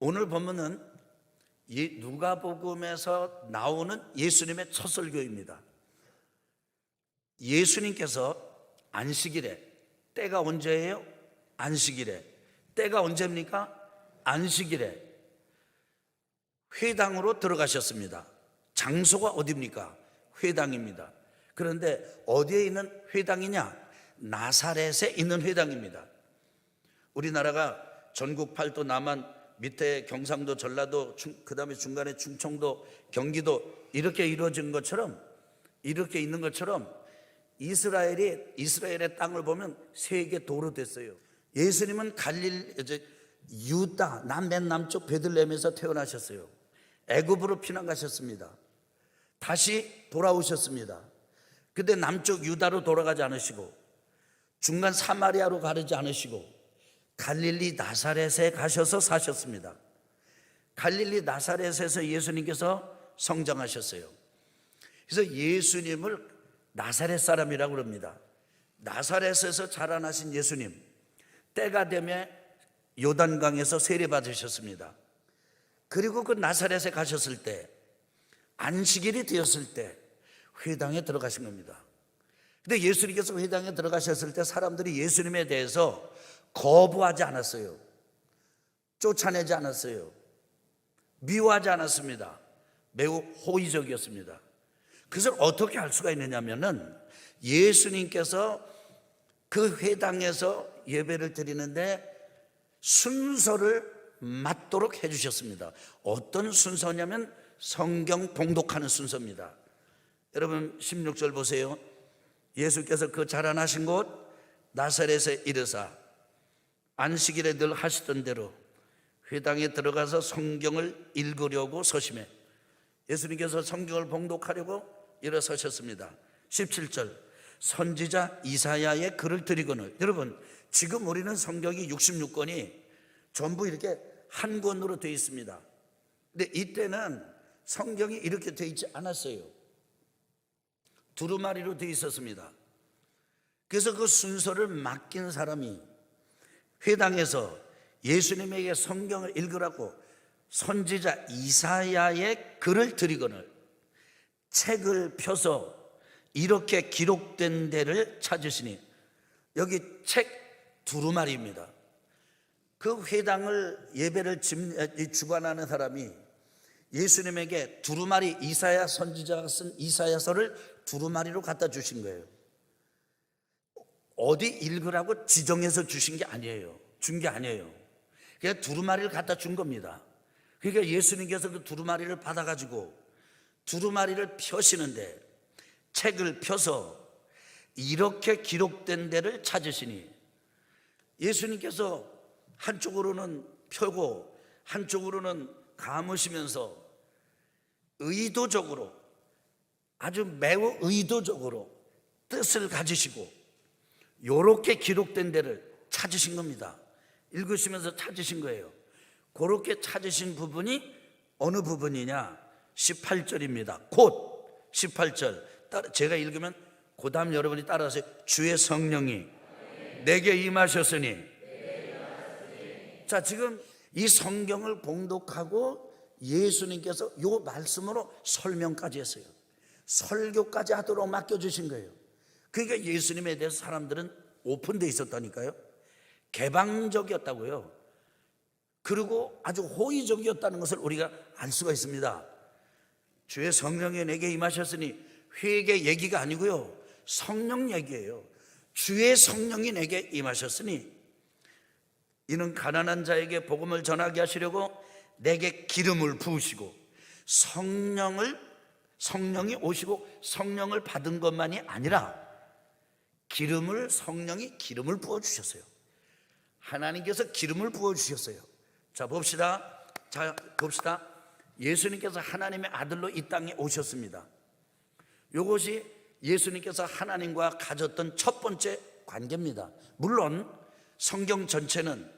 오늘 보면은 누가복음에서 나오는 예수님의 첫 설교입니다. 예수님께서 안식일에, 때가 언제예요? 안식일에. 때가 언제입니까? 안식일에 회당으로 들어가셨습니다. 장소가 어디입니까? 회당입니다. 그런데 어디에 있는 회당이냐? 나사렛에 있는 회당입니다. 우리나라가 전국 팔도, 남한, 밑에 경상도, 전라도, 그 다음에 중간에 충청도, 경기도 이렇게 이루어진 것처럼, 이렇게 있는 것처럼 이스라엘의 땅을 보면 세 개 도로 됐어요. 예수님은 유다 맨 남쪽 베들레헴에서 태어나셨어요. 애굽으로 피난 가셨습니다. 다시 돌아오셨습니다. 근데 남쪽 유다로 돌아가지 않으시고 중간 사마리아로 가르지 않으시고 갈릴리 나사렛에 가셔서 사셨습니다. 갈릴리 나사렛에서 예수님께서 성장하셨어요. 그래서 예수님을 나사렛 사람이라고 그럽니다. 나사렛에서 자라나신 예수님, 때가 되면 요단강에서 세례받으셨습니다. 그리고 그 나사렛에 가셨을 때, 안식일이 되었을 때 회당에 들어가신 겁니다. 근데 예수님께서 회당에 들어가셨을 때 사람들이 예수님에 대해서 거부하지 않았어요. 쫓아내지 않았어요. 미워하지 않았습니다. 매우 호의적이었습니다. 그것을 어떻게 알 수가 있느냐면은 예수님께서 그 회당에서 예배를 드리는데 순서를 맞도록 해주셨습니다. 어떤 순서냐면 성경 봉독하는 순서입니다. 여러분 16절 보세요. 예수께서 그 자라나신 곳 나사렛에 이르사 안식일에 늘 하시던 대로 회당에 들어가서 성경을 읽으려고 서심해. 예수님께서 성경을 봉독하려고 일어서셨습니다. 17절 선지자 이사야의 글을 드리거늘. 여러분 지금 우리는 성경이 66권이 전부 이렇게 한 권으로 되어 있습니다. 근데 이때는 성경이 이렇게 되어 있지 않았어요. 두루마리로 되어 있었습니다. 그래서 그 순서를 맡긴 사람이 회당에서 예수님에게 성경을 읽으라고 선지자 이사야의 글을 드리거늘 책을 펴서 이렇게 기록된 데를 찾으시니, 여기 책 두루마리입니다. 그 회당을 예배를 주관하는 사람이 예수님에게 두루마리, 이사야 선지자가 쓴 이사야서를 두루마리로 갖다 주신 거예요. 어디 읽으라고 지정해서 주신 게 아니에요. 준 게 아니에요. 그냥 두루마리를 갖다 준 겁니다. 그러니까 예수님께서 그 두루마리를 받아가지고 두루마리를 펴시는데 책을 펴서 이렇게 기록된 데를 찾으시니, 예수님께서 한쪽으로는 펴고 한쪽으로는 감으시면서 의도적으로, 아주 매우 의도적으로 뜻을 가지시고 이렇게 기록된 데를 찾으신 겁니다. 읽으시면서 찾으신 거예요. 그렇게 찾으신 부분이 어느 부분이냐? 18절입니다. 곧 18절 제가 읽으면 그 다음 여러분이 따라하세요. 주의 성령이 내게 임하셨으니. 자, 지금 이 성경을 봉독하고 예수님께서 이 말씀으로 설명까지 했어요. 설교까지 하도록 맡겨주신 거예요. 그러니까 예수님에 대해서 사람들은 오픈되어 있었다니까요. 개방적이었다고요. 그리고 아주 호의적이었다는 것을 우리가 알 수가 있습니다. 주의 성령이 내게 임하셨으니 회개 얘기가 아니고요, 성령 얘기예요. 주의 성령이 내게 임하셨으니 이는 가난한 자에게 복음을 전하게 하시려고 내게 기름을 부으시고, 성령이 오시고 성령을 받은 것만이 아니라 성령이 기름을 부어주셨어요. 하나님께서 기름을 부어주셨어요. 자, 봅시다. 예수님께서 하나님의 아들로 이 땅에 오셨습니다. 이것이 예수님께서 하나님과 가졌던 첫 번째 관계입니다. 물론 성경 전체는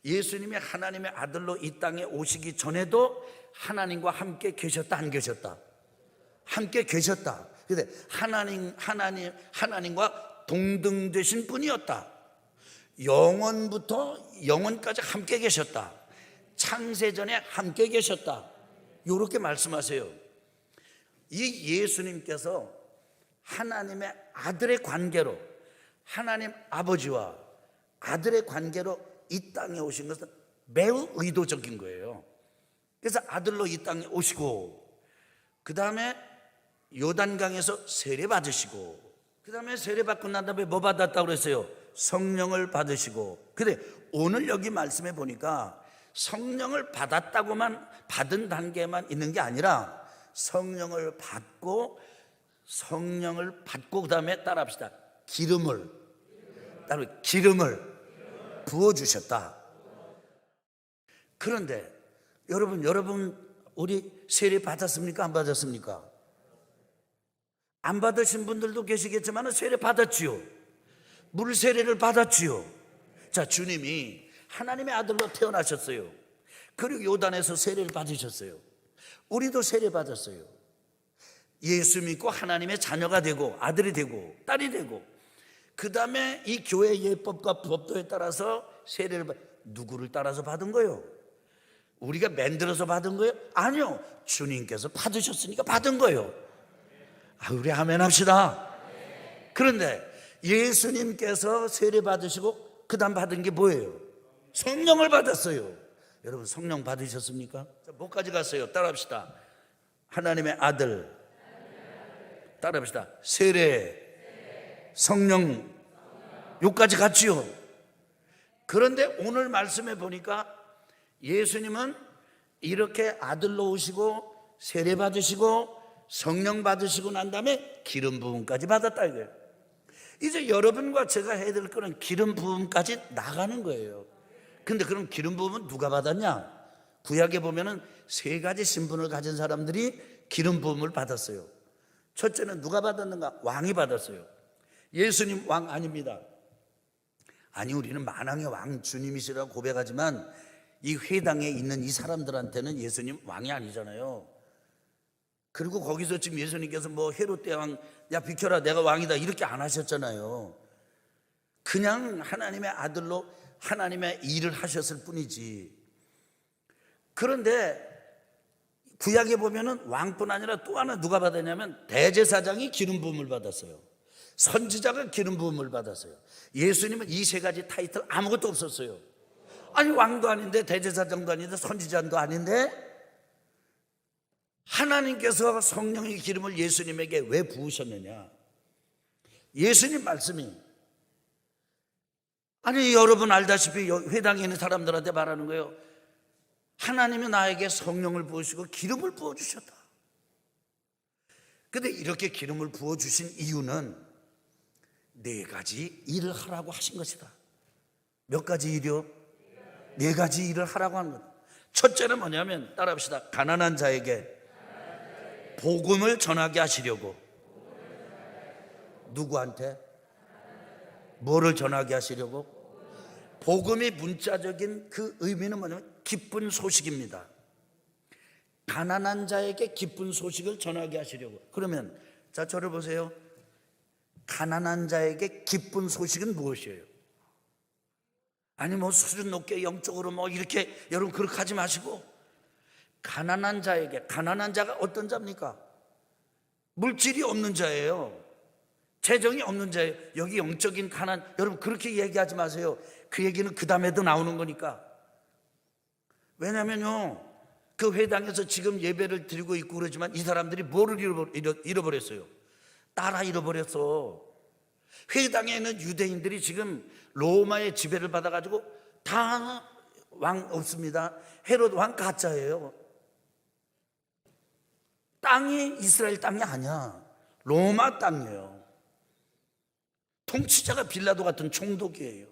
예수님이 하나님의 아들로 이 땅에 오시기 전에도 하나님과 함께 계셨다, 안 계셨다? 함께 계셨다. 근데 하나님과 동등 되신 분이었다. 영원부터 영원까지 함께 계셨다. 창세전에 함께 계셨다. 이렇게 말씀하세요. 이 예수님께서 하나님의 아들의 관계로, 하나님 아버지와 아들의 관계로 이 땅에 오신 것은 매우 의도적인 거예요. 그래서 아들로 이 땅에 오시고, 그 다음에 요단강에서 세례 받으시고, 그 다음에 세례 받고 난 다음에 뭐 받았다고 그랬어요? 성령을 받으시고. 근데 오늘 여기 말씀해 보니까 성령을 받았다고만, 받은 단계만 있는 게 아니라 성령을 받고 그 다음에 따라합시다. 기름을 부어주셨다. 그런데 여러분 우리 세례 받았습니까? 안 받았습니까? 안 받으신 분들도 계시겠지만 세례 받았지요. 물 세례를 받았지요. 자, 주님이 하나님의 아들로 태어나셨어요. 그리고 요단에서 세례를 받으셨어요. 우리도 세례 받았어요. 예수 믿고 하나님의 자녀가 되고 아들이 되고 딸이 되고, 그 다음에 이 교회 예법과 법도에 따라서 세례를 누구를 따라서 받은 거예요? 우리가 만들어서 받은 거예요? 아니요, 주님께서 받으셨으니까 받은 거예요. 우리 아멘 합시다. 그런데 예수님께서 세례 받으시고 그 다음 받은 게 뭐예요? 성령을 받았어요. 여러분 성령 받으셨습니까? 뭐까지 갔어요? 따라합시다. 하나님의 아들, 따라합시다. 세례, 성령, 요까지 갔지요. 그런데 오늘 말씀해 보니까 예수님은 이렇게 아들로 오시고 세례 받으시고 성령 받으시고 난 다음에 기름 부음까지 받았다 이거예요. 이제 여러분과 제가 해야 될 거는 기름 부음까지 나가는 거예요. 근데 그럼 기름 부음은 누가 받았냐? 구약에 보면은 세 가지 신분을 가진 사람들이 기름 부음을 받았어요. 첫째는 누가 받았는가? 왕이 받았어요. 예수님 왕 아닙니다. 아니, 우리는 만왕의 왕 주님이시라고 고백하지만 이 회당에 있는 이 사람들한테는 예수님 왕이 아니잖아요. 그리고 거기서 지금 예수님께서 뭐 헤롯 대왕, 야 비켜라 내가 왕이다 이렇게 안 하셨잖아요. 그냥 하나님의 아들로 하나님의 일을 하셨을 뿐이지. 그런데 구약에 보면은 왕뿐 아니라 또 하나 누가 받았냐면 대제사장이 기름 부음을 받았어요. 선지자가 기름 부음을 받았어요. 예수님은 이 세 가지 타이틀 아무것도 없었어요. 아니, 왕도 아닌데 대제사장도 아닌데 선지자도 아닌데 하나님께서 성령의 기름을 예수님에게 왜 부으셨느냐? 예수님 말씀이, 아니 여러분 알다시피 회당에 있는 사람들한테 말하는 거예요. 하나님이 나에게 성령을 부으시고 기름을 부어주셨다. 근데 이렇게 기름을 부어주신 이유는 네 가지 일을 하라고 하신 것이다. 몇 가지 일이요? 네 가지 일을 하라고 하는 것. 첫째는 뭐냐면 따라합시다. 가난한 자에게 복음을 전하게 하시려고. 누구한테? 뭐를 전하게 하시려고? 복음의 문자적인 그 의미는 뭐냐면 기쁜 소식입니다. 가난한 자에게 기쁜 소식을 전하게 하시려고. 그러면 자, 저를 보세요. 가난한 자에게 기쁜 소식은 무엇이에요? 아니 뭐 수준 높게 영적으로 뭐 이렇게, 여러분 그렇게 하지 마시고, 가난한 자에게, 가난한 자가 어떤 자입니까? 물질이 없는 자예요. 재정이 없는 자예요. 여기 영적인 가난, 여러분 그렇게 얘기하지 마세요. 그 얘기는 그 다음에도 나오는 거니까. 왜냐면요, 그 회당에서 지금 예배를 드리고 있고 그러지만 이 사람들이 뭐를 잃어버렸어요? 따라 잃어버렸어. 회당에 있는 유대인들이 지금 로마의 지배를 받아가지고 다 왕 없습니다. 헤롯 왕 가짜예요. 땅이 이스라엘 땅이 아니야. 로마 땅이에요. 통치자가 빌라도 같은 총독이에요.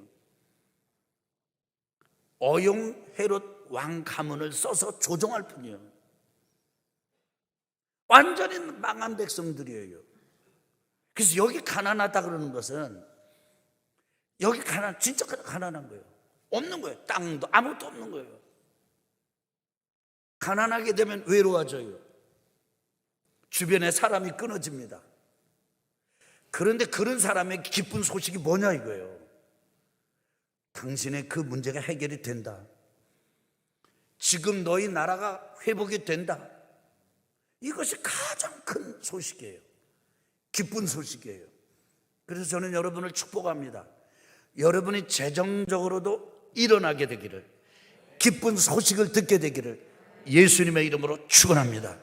어용 헤롯 왕 가문을 써서 조종할 뿐이에요. 완전히 망한 백성들이에요. 그래서 여기 가난하다 그러는 것은, 여기 진짜 가난한 거예요. 없는 거예요. 땅도 아무것도 없는 거예요. 가난하게 되면 외로워져요. 주변에 사람이 끊어집니다. 그런데 그런 사람의 기쁜 소식이 뭐냐 이거예요. 당신의 그 문제가 해결이 된다. 지금 너희 나라가 회복이 된다. 이것이 가장 큰 소식이에요. 기쁜 소식이에요. 그래서 저는 여러분을 축복합니다. 여러분이 재정적으로도 일어나게 되기를, 기쁜 소식을 듣게 되기를 예수님의 이름으로 축원합니다.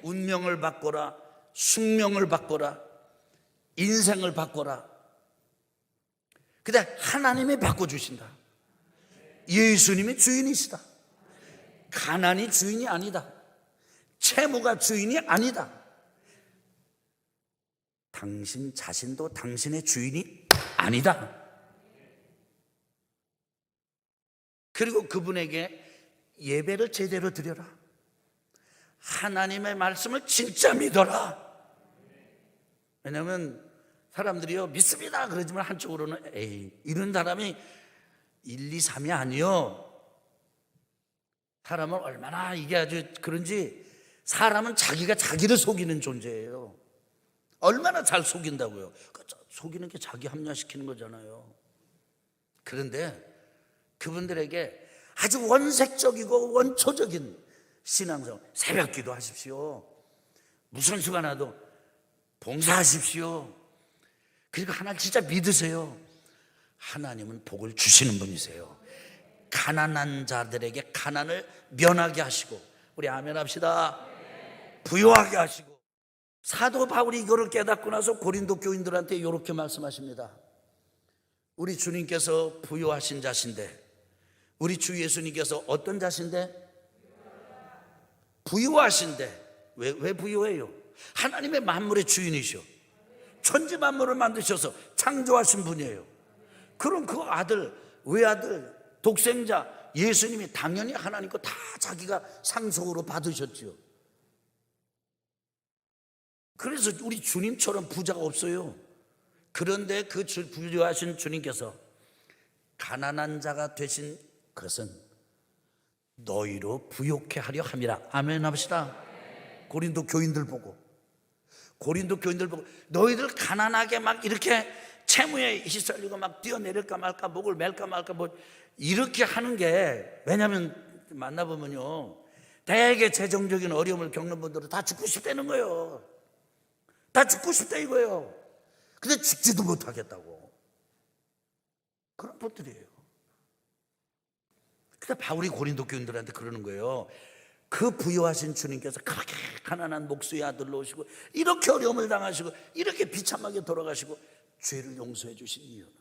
운명을 바꿔라, 숙명을 바꿔라, 인생을 바꿔라. 근데 하나님이 바꿔주신다. 예수님이 주인이시다. 가난이 주인이 아니다. 채무가 주인이 아니다. 당신 자신도 당신의 주인이 아니다. 그리고 그분에게 예배를 제대로 드려라. 하나님의 말씀을 진짜 믿어라. 왜냐하면 사람들이요, 믿습니다 그러지만 한쪽으로는 에이, 이런 사람이 1, 2, 3이 아니요. 사람은 얼마나 이게 아주 그런지, 사람은 자기가 자기를 속이는 존재예요. 얼마나 잘 속인다고요. 속이는 게 자기 합리화시키는 거잖아요. 그런데 그분들에게 아주 원색적이고 원초적인 신앙생활, 새벽 기도하십시오, 무슨 수가 나도 봉사하십시오. 그리고 하나님 진짜 믿으세요. 하나님은 복을 주시는 분이세요. 가난한 자들에게 가난을 면하게 하시고, 우리 아멘 합시다. 부유하게 하시고. 사도 바울이 이거를 깨닫고 나서 고린도 교인들한테 이렇게 말씀하십니다. 우리 주님께서 부유하신 자신데, 우리 주 예수님께서 어떤 자신데? 부유하신데. 왜 부유해요? 하나님의 만물의 주인이셔. 천지 만물을 만드셔서 창조하신 분이에요. 그럼 그 아들, 외아들, 독생자 예수님이 당연히 하나님 거 다 자기가 상속으로 받으셨죠. 그래서 우리 주님처럼 부자가 없어요. 그런데 그 부유하신 주님께서 가난한 자가 되신 것은 너희로 부욕해 하려 함이라. 아멘 합시다. 고린도 교인들 보고 너희들 가난하게 막 이렇게 채무에 휘말리고 막 뛰어내릴까 말까, 목을 맬까 말까 뭐 이렇게 하는 게, 왜냐하면 만나보면요, 되게 재정적인 어려움을 겪는 분들은 다 죽고 싶다는 거예요. 다 죽고 싶다 이거예요. 근데 죽지도 못하겠다고. 그런 분들이에요. 근데 바울이 고린도 교인들한테 그러는 거예요. 그 부유하신 주님께서 그렇게 가난한 목수의 아들로 오시고, 이렇게 어려움을 당하시고, 이렇게 비참하게 돌아가시고, 죄를 용서해 주신 이유는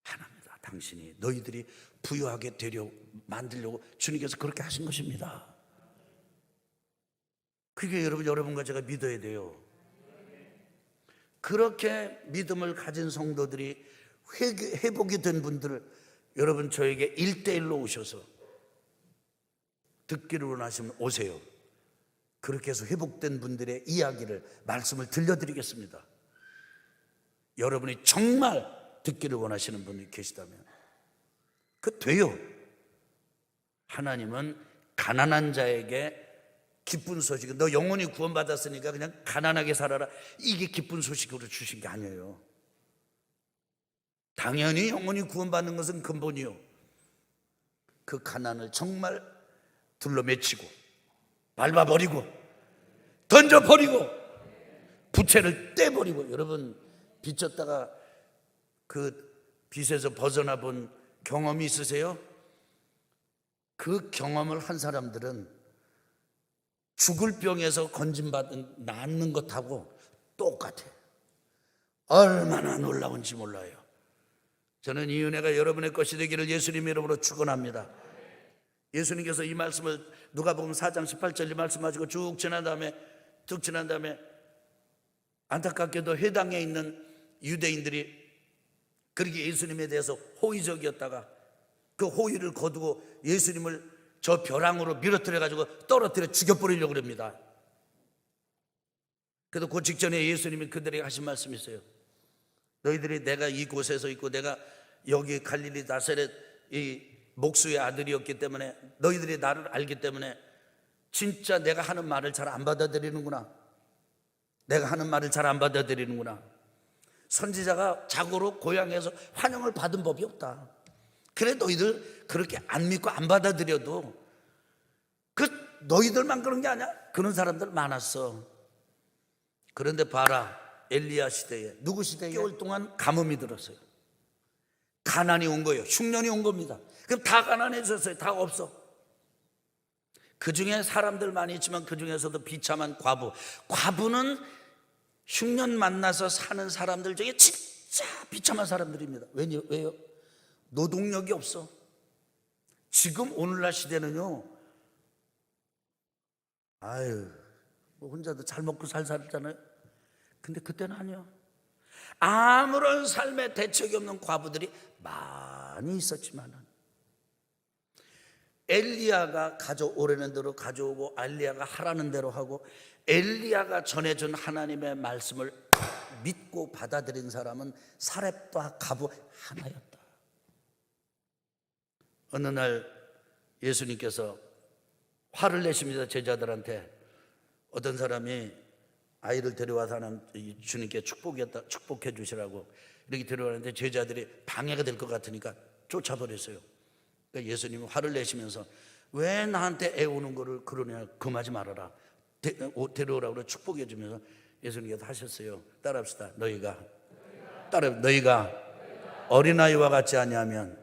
하나입니다. 당신이 너희들이 부유하게 만들려고 주님께서 그렇게 하신 것입니다. 그게 여러분과 제가 믿어야 돼요. 그렇게 믿음을 가진 성도들이 회복이 된 분들을 여러분 저에게 1대1로 오셔서 듣기를 원하시면 오세요. 그렇게 해서 회복된 분들의 이야기를, 말씀을 들려드리겠습니다. 여러분이 정말 듣기를 원하시는 분이 계시다면 그 돼요. 하나님은 가난한 자에게 기쁜 소식, 너 영혼이 구원받았으니까 그냥 가난하게 살아라, 이게 기쁜 소식으로 주신 게 아니에요. 당연히 영혼이 구원받는 것은 근본이요. 그 가난을 정말 둘러맺히고 밟아버리고 던져버리고 부채를 떼버리고. 여러분 빚졌다가 그 빚에서 벗어나 본 경험이 있으세요? 그 경험을 한 사람들은 죽을 병에서 건진받은 낫는 것하고 똑같아요. 얼마나 놀라운지 몰라요. 저는 이 은혜가 여러분의 것이 되기를 예수님 이름으로 축원합니다. 예수님께서 이 말씀을 누가복음 4장 18절 말씀하시고 쭉 지난 다음에 안타깝게도 회당에 있는 유대인들이 그렇게 예수님에 대해서 호의적이었다가 그 호의를 거두고 예수님을 저 벼랑으로 밀어뜨려가지고 떨어뜨려 죽여버리려고 합니다. 그래도 그 직전에 예수님이 그들에게 하신 말씀이 있어요. 너희들이 내가 이곳에서 있고 내가 여기 갈릴리 나사렛 이 목수의 아들이었기 때문에 너희들이 나를 알기 때문에 진짜 내가 하는 말을 잘 안 받아들이는구나. 내가 하는 말을 잘 안 받아들이는구나. 선지자가 자고로 고향에서 환영을 받은 법이 없다. 그래 너희들 그렇게 안 믿고 안 받아들여도 그 너희들만 그런 게 아니야. 그런 사람들 많았어. 그런데 봐라, 엘리야 시대에, 누구 시대에 6개월 동안 가뭄이 들었어요. 가난이 온 거예요. 흉년이 온 겁니다. 그럼 다 가난해졌어요. 다 없어. 그 중에 사람들 많이 있지만 그 중에서도 비참한 과부. 과부는 흉년 만나서 사는 사람들 중에 진짜 비참한 사람들입니다. 왜요? 노동력이 없어. 지금 오늘날 시대는요, 뭐 혼자도 잘 먹고 잘 살잖아요. 근데 그때는 아니야. 아무런 삶에 대책이 없는 과부들이 많이 있었지만은 엘리야가 가져오려는 대로 가져오고 엘리야가 하라는 대로 하고 엘리야가 전해준 하나님의 말씀을 믿고 받아들인 사람은 사렙과 가부 하나였다. 어느 날 예수님께서 화를 내십니다. 제자들한테. 어떤 사람이 아이를 데려와서 주님께 축복해 주시라고 이렇게 데려왔는데 제자들이 방해가 될 것 같으니까 쫓아버렸어요. 그러니까 예수님은 화를 내시면서 왜 나한테 애우는 거를 그러냐, 금하지 말아라, 데려오라고 축복해 주면서 예수님께서 하셨어요. 따라합시다. 너희가 어린아이와 같지 아니하면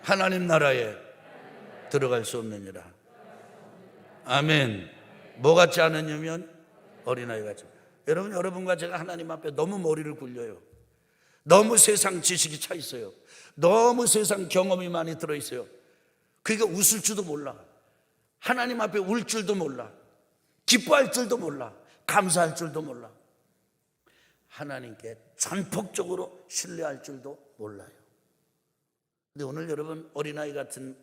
하나님 나라에 들어갈 수 없느니라. 아멘. 뭐 같지 않으냐면 어린아이 같이. 여러분과 제가 하나님 앞에 너무 머리를 굴려요. 너무 세상 지식이 차 있어요. 너무 세상 경험이 많이 들어있어요. 그러니까 웃을 줄도 몰라. 하나님 앞에 울 줄도 몰라. 기뻐할 줄도 몰라. 감사할 줄도 몰라. 하나님께 전폭적으로 신뢰할 줄도 몰라요. 근데 오늘 여러분 어린아이 같은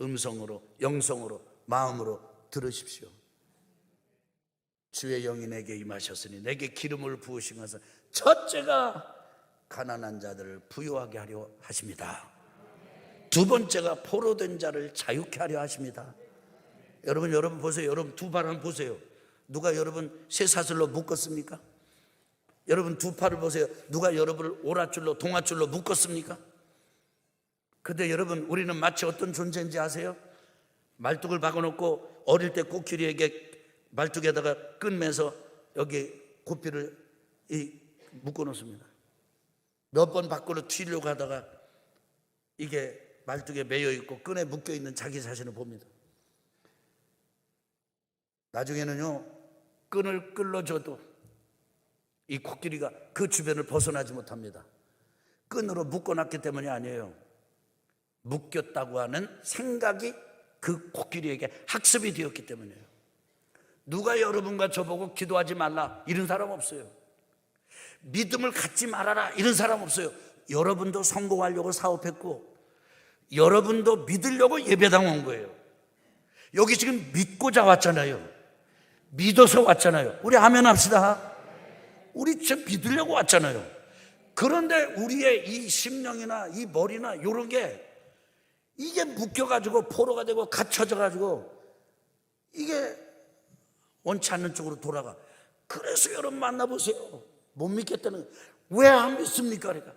음성으로, 영성으로, 마음으로 들으십시오. 주의 영이 내게 임하셨으니 내게 기름을 부으시면서 첫째가 가난한 자들을 부유하게 하려 하십니다. 두 번째가 포로된 자를 자유케 하려 하십니다. 여러분 보세요. 여러분 두 발 한번 보세요. 누가 여러분 쇠사슬로 묶었습니까? 여러분 두 팔을 보세요. 누가 여러분을 오랏줄로 동아줄로 묶었습니까? 근데 여러분 우리는 마치 어떤 존재인지 아세요? 말뚝을 박아놓고 어릴 때 코끼리에게 말뚝에다가 끈매서 여기 고삐를 묶어놓습니다. 몇 번 밖으로 튀려고 하다가 이게 말뚝에 매여있고 끈에 묶여있는 자기 자신을 봅니다. 나중에는요, 끈을 끌어줘도 이 코끼리가 그 주변을 벗어나지 못합니다. 끈으로 묶어놨기 때문이 아니에요. 묶였다고 하는 생각이 그 코끼리에게 학습이 되었기 때문이에요. 누가 여러분과 저보고 기도하지 말라 이런 사람 없어요. 믿음을 갖지 말아라 이런 사람 없어요. 여러분도 성공하려고 사업했고 여러분도 믿으려고 예배당 온 거예요. 여기 지금 믿고자 왔잖아요. 믿어서 왔잖아요. 우리 아멘 합시다. 우리 진짜 믿으려고 왔잖아요. 그런데 우리의 이 심령이나 이 머리나 이런 게 이게 묶여가지고 포로가 되고 갇혀져가지고 이게 원치 않는 쪽으로 돌아가. 그래서 여러분 만나보세요. 못 믿겠다는, 왜 안 믿습니까? 그러니까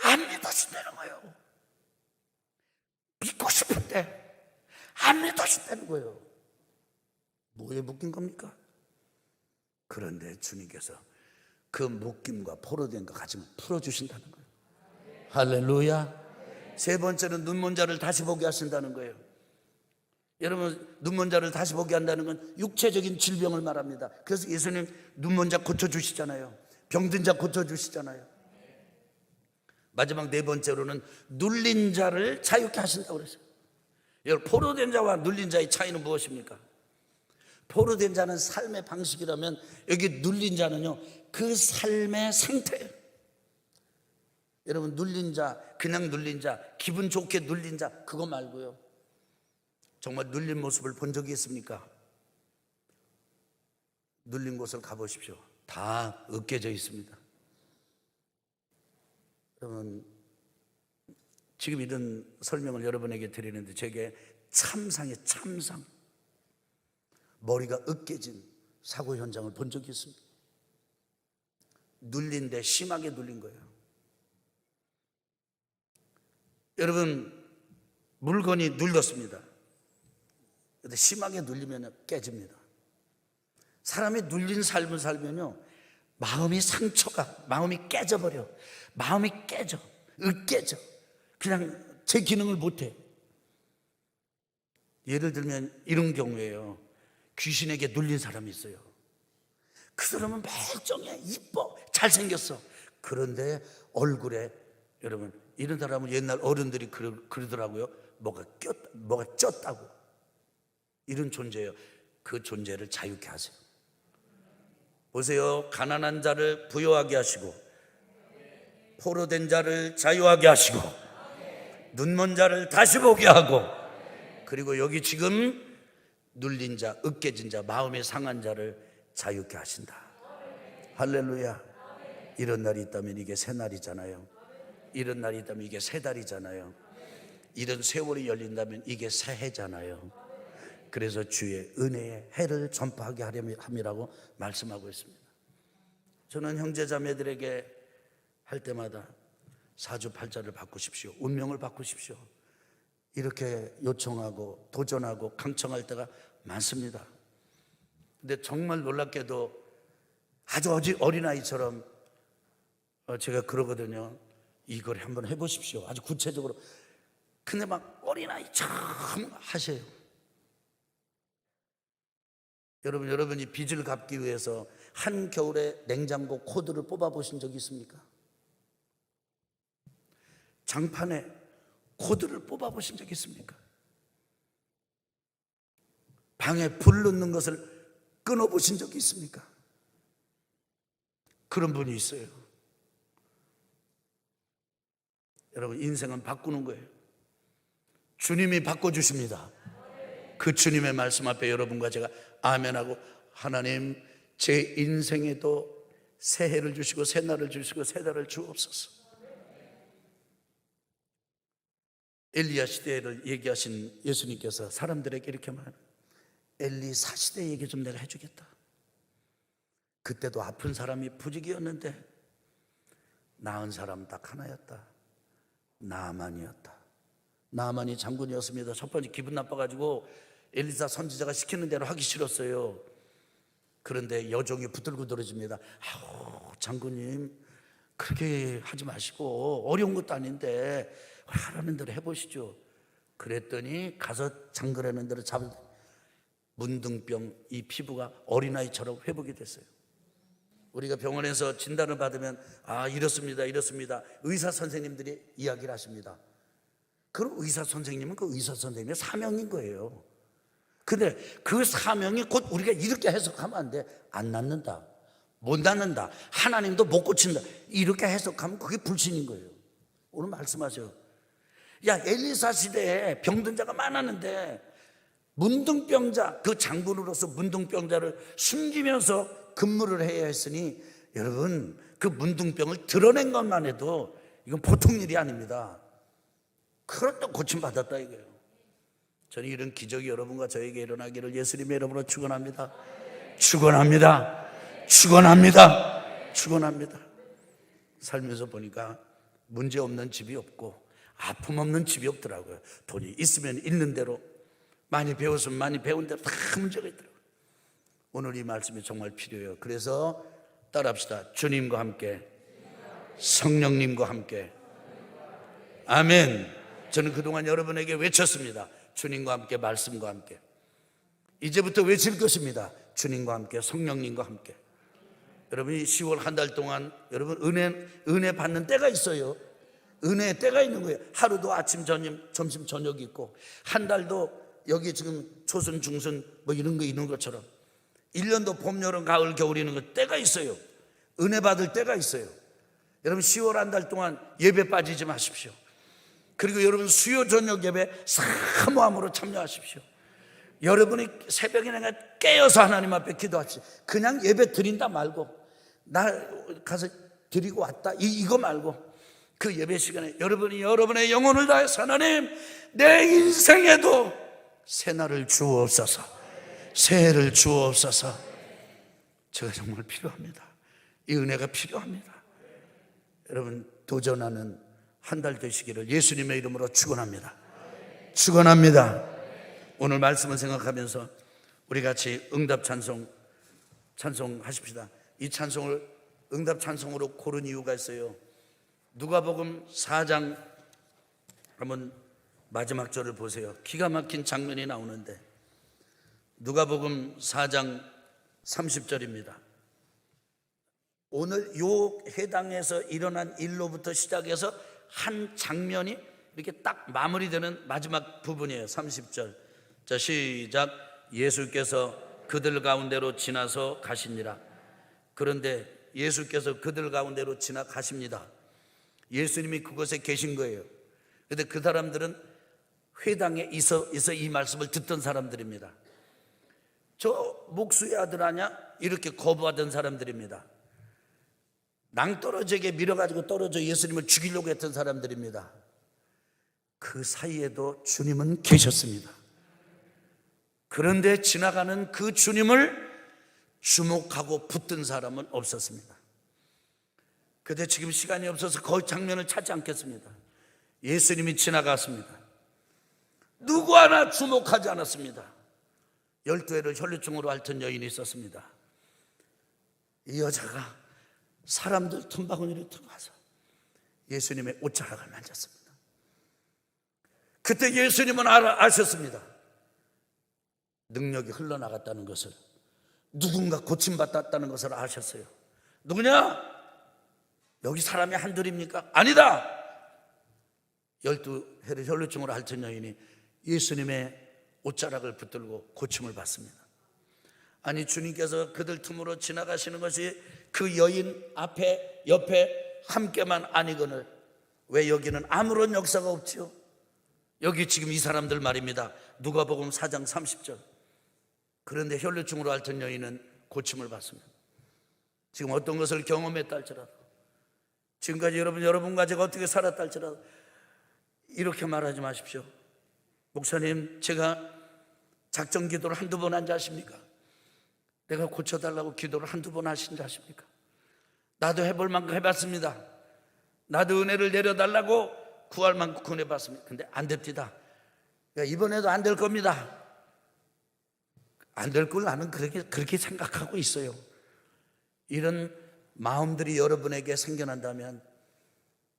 안 믿어진다는 거예요. 믿고 싶은데 안 믿어진다는 거예요. 뭐에 묶인 겁니까? 그런데 주님께서 그 묶임과 포로된 거 가지면 풀어주신다는 거예요. 할렐루야. 세 번째는 눈먼 자를 다시 보게 하신다는 거예요. 여러분, 눈먼 자를 다시 보게 한다는 건 육체적인 질병을 말합니다. 그래서 예수님 눈먼 자 고쳐주시잖아요. 병든 자 고쳐주시잖아요. 마지막 네 번째로는 눌린 자를 자유케 하신다고 그랬어요. 여러분, 포로된 자와 눌린 자의 차이는 무엇입니까? 포로된 자는 삶의 방식이라면 여기 눌린 자는요, 그 삶의 상태예요. 여러분, 눌린 자, 그냥 눌린 자, 기분 좋게 눌린 자, 그거 말고요, 정말 눌린 모습을 본 적이 있습니까? 눌린 곳을 가보십시오. 다 으깨져 있습니다. 여러분, 지금 이런 설명을 여러분에게 드리는데 제게 참상. 머리가 으깨진 사고 현장을 본 적이 있습니다. 눌린데 심하게 눌린 거예요. 여러분, 물건이 눌렸습니다. 근데 심하게 눌리면 깨집니다. 사람이 눌린 삶을 살면요, 마음이 깨져버려. 마음이 깨져, 으깨져. 그냥 제 기능을 못해. 예를 들면 이런 경우에요. 귀신에게 눌린 사람이 있어요. 그 사람은 멀쩡해, 이뻐, 잘생겼어. 그런데 얼굴에, 여러분, 이런 사람은 옛날 어른들이 그러더라고요. 뭐가 쪘다고. 이런 존재예요. 그 존재를 자유케 하세요. 보세요. 가난한 자를 부유하게 하시고, 포로된 자를 자유하게 하시고, 눈먼 자를 다시 보게 하고, 그리고 여기 지금 눌린 자, 으깨진 자, 마음이 상한 자를 자유케 하신다. 할렐루야. 이런 날이 있다면 이게 새 날이잖아요. 이런 날이 있다면 이게 새 달이잖아요. 이런 세월이 열린다면 이게 새 해잖아요. 그래서 주의 은혜의 해를 전파하게 함이라고 말씀하고 있습니다. 저는 형제자매들에게 할 때마다 사주팔자를 바꾸십시오, 운명을 바꾸십시오, 이렇게 요청하고 도전하고 강청할 때가 많습니다. 근데 정말 놀랍게도 아주 어린아이처럼 제가 그러거든요. 이걸 한번 해보십시오, 아주 구체적으로. 근데 막 어린아이처럼 하셔요. 여러분이 빚을 갚기 위해서 한겨울에 냉장고 코드를 뽑아보신 적이 있습니까? 장판에 코드를 뽑아보신 적이 있습니까? 방에 불 넣는 것을 끊어보신 적이 있습니까? 그런 분이 있어요. 여러분, 인생은 바꾸는 거예요. 주님이 바꿔주십니다. 그 주님의 말씀 앞에 여러분과 제가 아멘하고, 하나님, 제 인생에도 새해를 주시고 새날을 주시고 새달을 주옵소서. 엘리야 시대를 얘기하신 예수님께서 사람들에게 이렇게 말해요. 엘리사 시대 얘기 좀 내가 해주겠다. 그때도 아픈 사람이 부지기였는데 나은 사람 딱 하나였다. 나아만이었다. 나아만이 장군이었습니다. 첫 번째 기분 나빠가지고 엘리사 선지자가 시키는 대로 하기 싫었어요. 그런데 여종이 붙들고 들어집니다. 아우, 장군님, 그렇게 하지 마시고 어려운 것도 아닌데 하라는 대로 해보시죠. 그랬더니 가서 장그라는 대로 잡을 문둥병, 이 피부가 어린아이처럼 회복이 됐어요. 우리가 병원에서 진단을 받으면 이렇습니다. 의사 선생님들이 이야기를 하십니다. 그럼 의사 선생님은 그 의사 선생님의 사명인 거예요. 근데 그 사명이 곧 우리가 이렇게 해석하면 안 돼. 안 낫는다, 못 낫는다, 하나님도 못 고친다, 이렇게 해석하면 그게 불신인 거예요. 오늘 말씀하세요. 야, 엘리사 시대에 병든 자가 많았는데 문둥병자, 그 장군으로서 문둥병자를 숨기면서 근무를 해야 했으니, 여러분, 그 문둥병을 드러낸 것만 해도 이건 보통 일이 아닙니다. 그런데 고침받았다 이거예요. 저는 이런 기적이 여러분과 저에게 일어나기를 예수님의 이름으로 축원합니다. 축원합니다. 살면서 보니까 문제 없는 집이 없고 아픔 없는 집이 없더라고요. 돈이 있으면 있는 대로, 많이 배웠으면 많이 배운 대로 다 문제가 있더라고요. 오늘 이 말씀이 정말 필요해요. 그래서 따라합시다. 주님과 함께, 성령님과 함께. 아멘. 저는 그동안 여러분에게 외쳤습니다. 주님과 함께, 말씀과 함께. 이제부터 외칠 것입니다. 주님과 함께, 성령님과 함께. 여러분이 10월 한 달 동안 여러분 은혜 받는 때가 있어요. 은혜의 때가 있는 거예요. 하루도 아침, 점심, 저녁이 있고, 한 달도 여기 지금 초순, 중순 뭐 이런 거 있는 것처럼 1년도 봄, 여름, 가을, 겨울 있는 거 때가 있어요. 은혜 받을 때가 있어요. 여러분 10월 한 달 동안 예배 빠지지 마십시오. 그리고 여러분 수요 저녁 예배 사모함으로 참여하십시오. 여러분이 새벽에 내가 깨어서 하나님 앞에 기도하십시오. 그냥 예배 드린다 말고, 나 가서 드리고 왔다 이거 말고, 그 예배 시간에 여러분이 여러분의 영혼을 다해서 하나님, 내 인생에도 새날을 주옵소서, 새해를 주옵소서. 제가 정말 필요합니다. 이 은혜가 필요합니다. 여러분, 도전하는 한 달 되시기를 예수님의 이름으로 축원합니다. 축원합니다. 오늘 말씀을 생각하면서 우리 같이 응답 찬송하십시다. 이 찬송을 응답 찬송으로 고른 이유가 있어요. 누가복음 4장 한번 마지막 절을 보세요. 기가 막힌 장면이 나오는데 누가복음 4장 30절입니다. 오늘 요 해당에서 일어난 일로부터 시작해서 한 장면이 이렇게 딱 마무리되는 마지막 부분이에요. 30절. 자, 시작. 예수께서 그들 가운데로 지나서 가시니라. 그런데 예수께서 그들 가운데로 지나가십니다. 예수님이 그곳에 계신 거예요. 그런데 그 사람들은 회당에 있어 이 말씀을 듣던 사람들입니다. 저 목수의 아들 아냐? 이렇게 거부하던 사람들입니다. 낭떠러지에게 밀어가지고 떨어져 예수님을 죽이려고 했던 사람들입니다. 그 사이에도 주님은 계셨습니다. 그런데 지나가는 그 주님을 주목하고 붙든 사람은 없었습니다. 그런데 지금 시간이 없어서 그 장면을 찾지 않겠습니다. 예수님이 지나갔습니다. 누구 하나 주목하지 않았습니다. 12회를 혈루증으로 앓던 여인이 있었습니다. 이 여자가 사람들 틈바구니를 들어가서 예수님의 옷자락을 만졌습니다. 그때 예수님은 아셨습니다. 능력이 흘러나갔다는 것을, 누군가 고침받았다는 것을 아셨어요. 누구냐? 여기 사람이 한둘입니까? 아니다. 12회를 혈루증으로 앓던 여인이 예수님의 옷자락을 붙들고 고침을 받습니다. 아니, 주님께서 그들 틈으로 지나가시는 것이 그 여인 앞에 옆에 함께만 아니거늘 왜 여기는 아무런 역사가 없지요? 여기 지금 이 사람들 말입니다. 누가복음 4장 30절. 그런데 혈루증으로 앓던 여인은 고침을 받습니다. 지금 어떤 것을 경험했다 할지라도, 지금까지 여러분과 제가 어떻게 살았다 할지라도 이렇게 말하지 마십시오. 목사님, 제가 작정 기도를 한두 번 한 줄 아십니까? 내가 고쳐달라고 기도를 한두 번 하신 줄 아십니까? 나도 해볼 만큼 해봤습니다. 나도 은혜를 내려달라고 구할 만큼 구해봤습니다. 근데 안 됩니다. 이번에도 안 될 겁니다. 안 될 걸 나는 그렇게 생각하고 있어요. 이런 마음들이 여러분에게 생겨난다면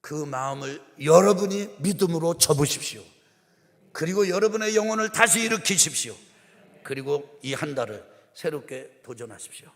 그 마음을 여러분이 믿음으로 접으십시오. 그리고 여러분의 영혼을 다시 일으키십시오. 그리고 이 한 달을 새롭게 도전하십시오.